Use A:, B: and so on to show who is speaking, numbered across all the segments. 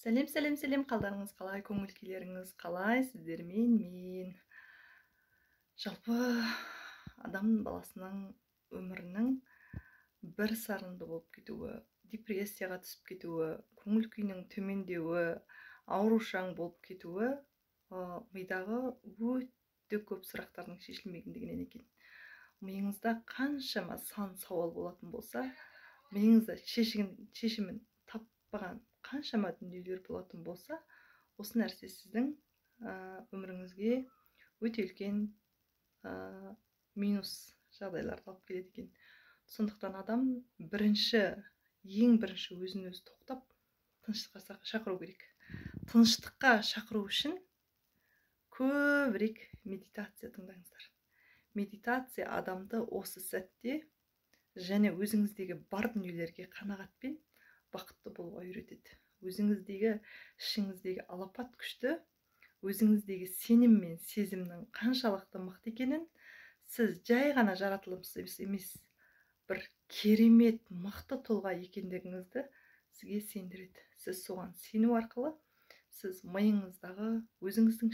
A: Сәлем, қалдарыңыз қалай, көңіл күйлеріңіз қалай, сіздермен мен. Жалпы адам баласының өмірінің бір сарынды болып кетуі, депрессияға түсіп кетуі, көңіл күйінің төмендеуі, аурушаң болып кетуі мидағы өте көп сұрақтардың шешілмегендігінен екен. Миыңызда қаншама сан сауал болатын болса, миыңызда шешімін таппаған қаншама дүниелер болатын болса, осы нәрсе сіздің өміріңізге өте үлкен минус жағдайларды алып келеді екен. Сондықтан адам ең бірінші өзін өзі тоқтап тыныштыққа шақыру керек. Тыныштыққа шақыру үшін көбірек медитация тыңдаңыздар. Медитация адамды осы сәтте және өзіңіздегі бар дүниелерге қанағатпен бақытты болуға үйретеді. Өзіңіздегі, ішіңіздегі алапат күшті, өзіңіздегі сенім мен сезімнің қаншалықты мықты екенін сіз жай ғана жаратылымсыз емес, бір керемет мықты тұлға екендігіңізді сізге сендіреді. Сіз соған сену арқылы сіз миыңыздағы, өзіңіздің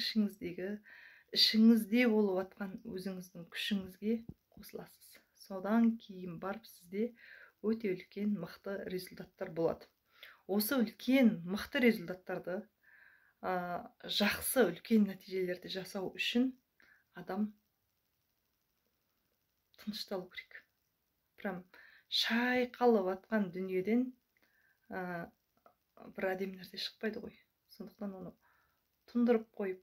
A: ішіңізде болып жатқан өзіңіздің күшіңізге қосыласыз. Содан кейін барып сізде өте үлкен мықты результаттар болады. Осы үлкен мықты результаттарды, жақсы үлкен нәтижелерді жасау үшін адам тынышталу керек. Прям шайқалып жатқан дүниеден бір әдемі нәрсе шықпайды ғой. Сондықтан оны тұндырып қойып,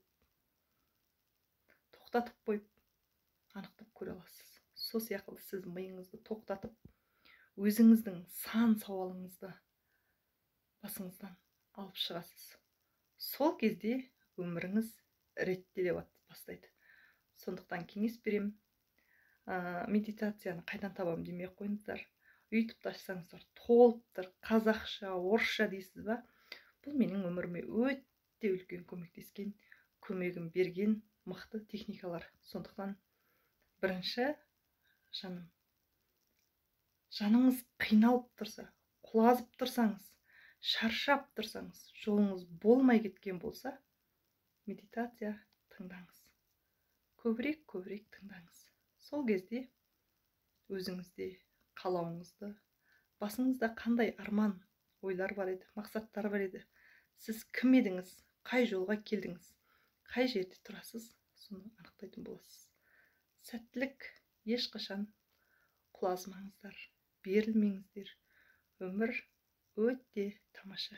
A: тоқтатып қойып, анықтап көре аласыз. Сол сияқты сіз миыңызды тоқтатып, өзіңіздің сан сауалыңызды басыңыздан алып шығасыз. Сол кезде өміріңіз реттеле бастайды. Сондықтан кеңес берем. Медитацияны қайдан табам демей қойыңыздар. YouTube-та ашсаңыздар, толып тұр, қазақша, орысша дейсіз ба? Бұл менің өміріме өте үлкен көмектескен, көмегім берген мықты техникалар. Сондықтан бірінші жаныңыз қиналып тұрса, құлазып тұрсаңыз, шаршап тұрсаңыз, жолыңыз болмай кеткен болса, медитация тыңдаңыз. Көбірек тыңдаңыз. Сол кезде өзіңізде қалауыңызды, басыңызда қандай арман, ойлар бар еді, мақсаттар бар еді, сіз кім едіңіз, қай жолға келдіңіз, қай жерде тұрасыз, соны анықтайтын боласыз. Сәттілік ешқашан құлазымаңыздар, берілмеңіздер. Өмір өте тамаша.